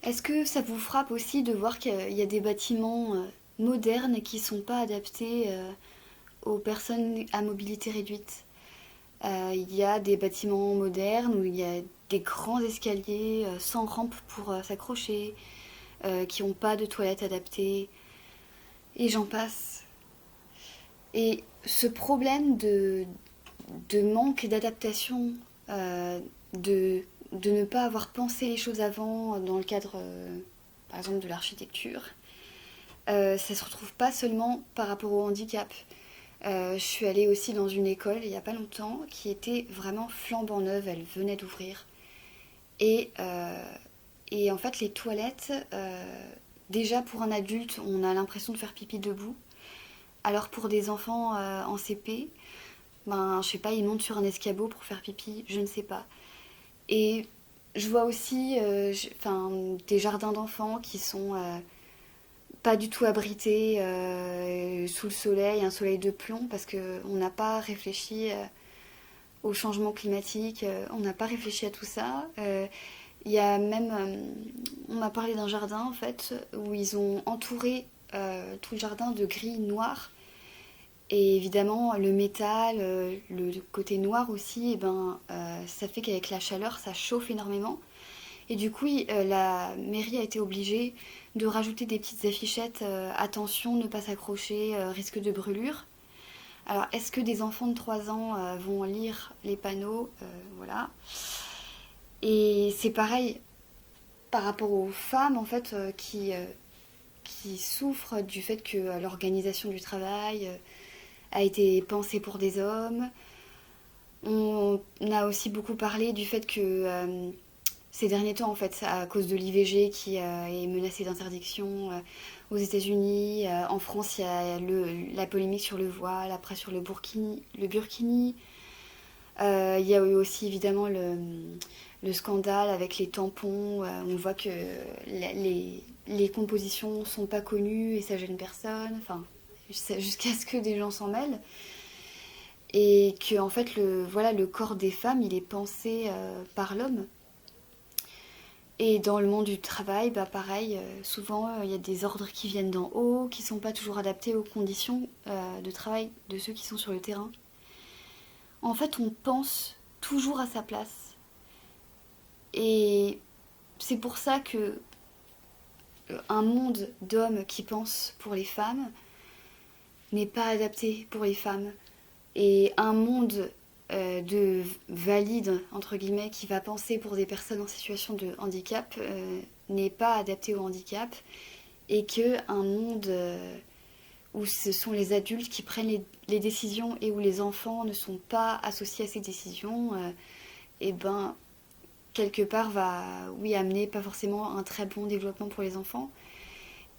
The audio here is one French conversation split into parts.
Est-ce que ça vous frappe aussi de voir qu'il y a des bâtiments modernes qui sont pas adaptés aux personnes à mobilité réduite? Il y a des bâtiments modernes où il y a des grands escaliers sans rampe pour s'accrocher, qui n'ont pas de toilettes adaptées, et j'en passe. Et ce problème de manque d'adaptation, de, de ne pas avoir pensé les choses avant dans le cadre, par exemple, de l'architecture, ça se retrouve pas seulement par rapport au handicap. Je suis allée aussi dans une école il n'y a pas longtemps qui était vraiment flambant neuve, elle venait d'ouvrir. Et, euh, et en fait, les toilettes, déjà pour un adulte, on a l'impression de faire pipi debout. Alors pour des enfants en CP, ben, je sais pas, ils montent sur un escabeau pour faire pipi, je ne sais pas. Et je vois aussi des jardins d'enfants qui sont pas du tout abrités sous le soleil, un soleil de plomb, parce qu'on n'a pas réfléchi au changement climatique, on n'a pas réfléchi à tout ça. Il y a même, on m'a parlé d'un jardin en fait, où ils ont entouré tout le jardin de grilles noires. Et évidemment, le métal, le côté noir aussi, ça fait qu'avec la chaleur, ça chauffe énormément. Et du coup, la mairie a été obligée de rajouter des petites affichettes attention, ne pas s'accrocher, risque de brûlure. Alors, est-ce que des enfants de 3 ans vont lire les panneaux? Voilà. Et c'est pareil par rapport aux femmes en fait qui souffrent du fait que l'organisation du travail a été pensée pour des hommes. On a aussi beaucoup parlé du fait que ces derniers temps, en fait, à cause de l'IVG qui est menacée d'interdiction aux États-Unis, en France, il y a la polémique sur le voile, après sur le burkini. Il y a eu aussi évidemment le scandale avec les tampons. On voit que les compositions sont pas connues et ça gêne personne. Enfin, jusqu'à ce que des gens s'en mêlent. Et que en fait le corps des femmes il est pensé par l'homme. Et dans le monde du travail, bah pareil, souvent il y a des ordres qui viennent d'en haut, qui sont pas toujours adaptés aux conditions de travail de ceux qui sont sur le terrain. En fait, on pense toujours à sa place. Et c'est pour ça que un monde d'hommes qui pensent pour les femmes n'est pas adapté pour les femmes. Et un monde de valide, entre guillemets, qui va penser pour des personnes en situation de handicap n'est pas adapté au handicap. Et qu'un monde où ce sont les adultes qui prennent les décisions et où les enfants ne sont pas associés à ces décisions, et ben quelque part va oui amener pas forcément un très bon développement pour les enfants.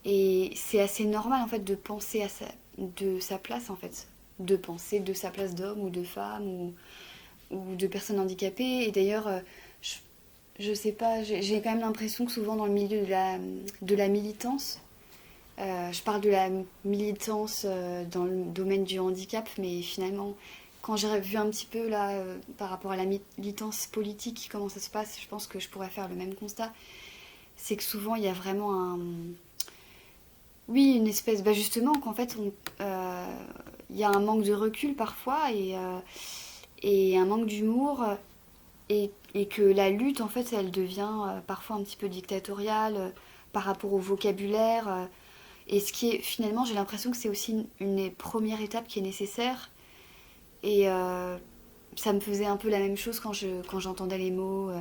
Et c'est assez normal en fait de penser de sa place en fait, de penser de sa place d'homme ou de femme ou de personne handicapée. Et d'ailleurs, je, je sais pas, j'ai quand même l'impression que souvent dans le milieu de la militance, je parle de la militance dans le domaine du handicap, mais finalement, quand j'ai vu un petit peu là par rapport à la militance politique, comment ça se passe, je pense que je pourrais faire le même constat. C'est que souvent il y a vraiment oui, une espèce, bah justement, qu'en fait, il y a un manque de recul parfois et un manque d'humour et que la lutte, en fait, elle devient parfois un petit peu dictatoriale par rapport au vocabulaire. Et ce qui est, finalement, j'ai l'impression que c'est aussi une première étape qui est nécessaire. Et ça me faisait un peu la même chose quand j'entendais les mots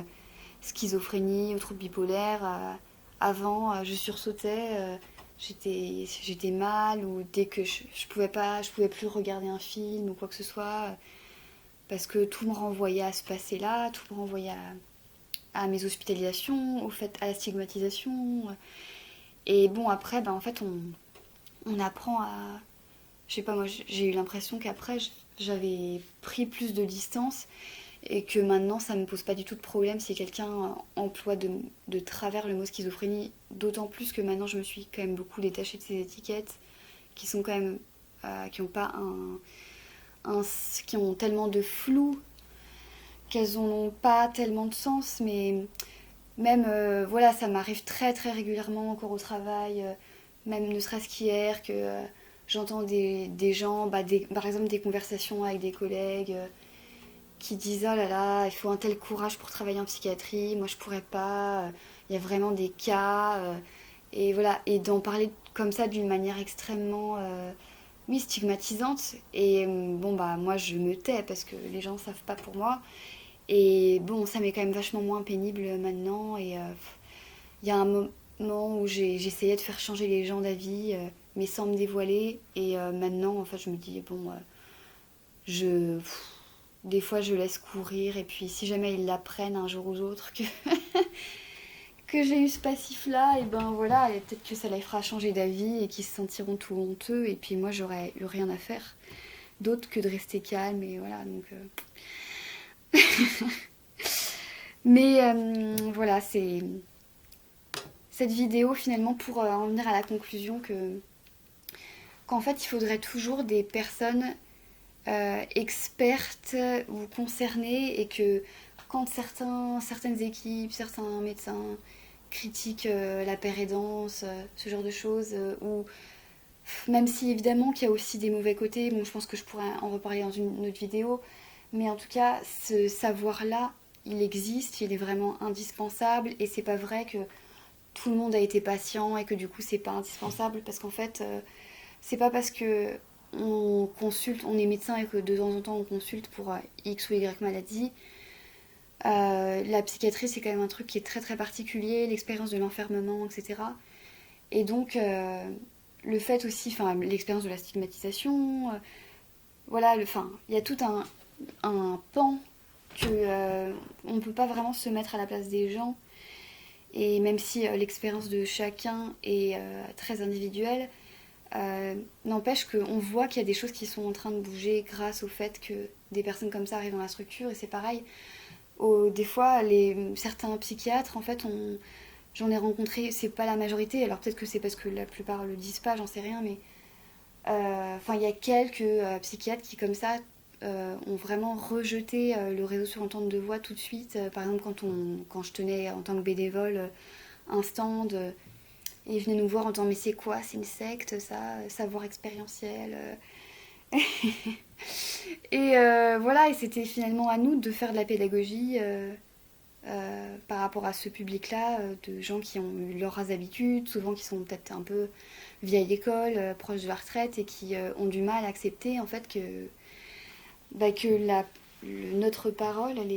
schizophrénie ou trouble bipolaire. Avant, je sursautais. J'étais mal ou dès que je pouvais plus regarder un film ou quoi que ce soit parce que tout me renvoyait à ce passé là, tout me renvoyait à mes hospitalisations, au fait à la stigmatisation. Et bon après ben en fait on apprend à je sais pas moi j'ai eu l'impression qu'après j'avais pris plus de distance et que maintenant ça me pose pas du tout de problème si quelqu'un emploie de travers le mot schizophrénie, d'autant plus que maintenant je me suis quand même beaucoup détachée de ces étiquettes qui sont quand même qui ont pas qui ont tellement de flou qu'elles n'ont pas tellement de sens, mais Même, voilà, ça m'arrive très très régulièrement encore au travail, même ne serait-ce qu'hier, que j'entends des gens, par exemple des conversations avec des collègues qui disent oh là là, il faut un tel courage pour travailler en psychiatrie, moi je pourrais pas, il y a vraiment des cas, et voilà, et d'en parler comme ça d'une manière extrêmement oui, stigmatisante. Et bon, bah moi je me tais parce que les gens savent pas pour moi. Et bon, ça m'est quand même vachement moins pénible maintenant. Et il y a un moment où j'essayais de faire changer les gens d'avis, mais sans me dévoiler. Et maintenant, en fait, je me dis, bon, je. Des fois, je laisse courir. Et puis, si jamais ils l'apprennent un jour ou l'autre que j'ai eu ce passif-là, et ben voilà, et peut-être que ça les fera changer d'avis et qu'ils se sentiront tout honteux. Et puis, moi, j'aurais eu rien à faire d'autre que de rester calme. Et voilà, donc. Mais voilà, c'est cette vidéo finalement pour en venir à la conclusion qu'en fait il faudrait toujours des personnes expertes ou concernées et que quand certaines équipes, certains médecins critiquent la pérédance, ce genre de choses, ou même si évidemment qu'il y a aussi des mauvais côtés, bon je pense que je pourrais en reparler dans une autre vidéo, mais en tout cas ce savoir-là, il existe, il est vraiment indispensable et c'est pas vrai que tout le monde a été patient et que du coup c'est pas indispensable parce qu'en fait c'est pas parce que on consulte, on est médecin et que de temps en temps on consulte pour X ou Y maladie. La psychiatrie c'est quand même un truc qui est très très particulier, l'expérience de l'enfermement, etc. Et donc le fait aussi, enfin l'expérience de la stigmatisation, voilà, il y a tout un pan que on ne peut pas vraiment se mettre à la place des gens. Et même si l'expérience de chacun est très individuelle, n'empêche qu'on voit qu'il y a des choses qui sont en train de bouger grâce au fait que des personnes comme ça arrivent dans la structure. Et c'est pareil, des fois, certains psychiatres, en fait, j'en ai rencontré, c'est pas la majorité, alors peut-être que c'est parce que la plupart le disent pas, j'en sais rien, mais enfin, il y a quelques psychiatres qui, comme ça, ont vraiment rejeté le réseau sur entente de voix tout de suite. Par exemple, quand je tenais en tant que bénévole un stand, et ils venaient nous voir en disant mais c'est quoi, c'est une secte ça, savoir expérientiel. Et voilà, et c'était finalement à nous de faire de la pédagogie par rapport à ce public-là, de gens qui ont eu leurs habitudes, souvent qui sont peut-être un peu vieilles d'école, proches de la retraite, et qui ont du mal à accepter en fait que notre parole, elle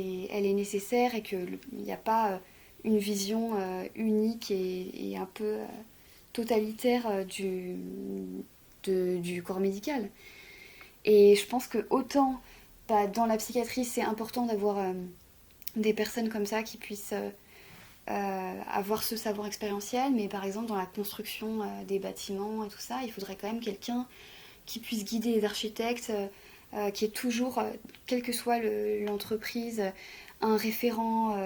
est nécessaire et qu'il n'y a pas une vision unique et un peu totalitaire du corps médical. Et je pense que autant dans la psychiatrie, c'est important d'avoir des personnes comme ça qui puissent avoir ce savoir expérientiel, mais par exemple dans la construction des bâtiments et tout ça, il faudrait quand même quelqu'un qui puisse guider les architectes, qui est toujours, quelle que soit l'entreprise, un référent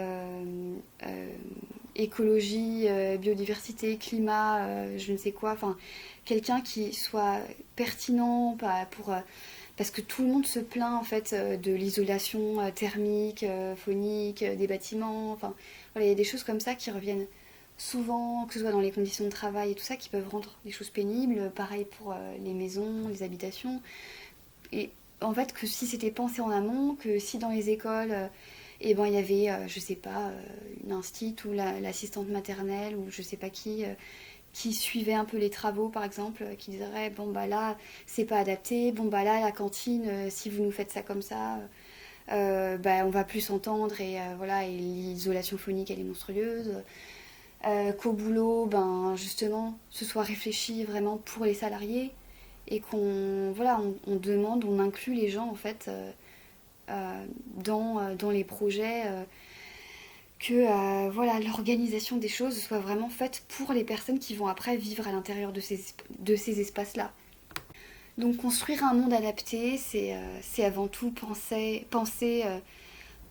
écologie, biodiversité, climat, je ne sais quoi, enfin quelqu'un qui soit pertinent parce que tout le monde se plaint en fait de l'isolation thermique, phonique des bâtiments, enfin voilà, il y a des choses comme ça qui reviennent souvent, que ce soit dans les conditions de travail et tout ça, qui peuvent rendre les choses pénibles, pareil pour les maisons, les habitations. Et en fait, que si c'était pensé en amont, que si dans les écoles, eh ben, il y avait, je sais pas, une instit ou l'assistante maternelle ou je sais pas qui suivait un peu les travaux, par exemple, qui dirait, bon bah là, c'est pas adapté, bon bah là, la cantine, si vous nous faites ça comme ça, bah on va plus s'entendre et voilà, et l'isolation phonique, elle est monstrueuse. Qu'au boulot, ben justement, ce soit réfléchi vraiment pour les salariés et qu'on voilà, on demande, on inclut les gens en fait dans les projets, que voilà, l'organisation des choses soit vraiment faite pour les personnes qui vont après vivre à l'intérieur de ces espaces-là. Donc construire un monde adapté, c'est avant tout penser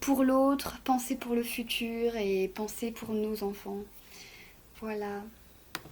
pour l'autre, penser pour le futur et penser pour nos enfants. Voilà.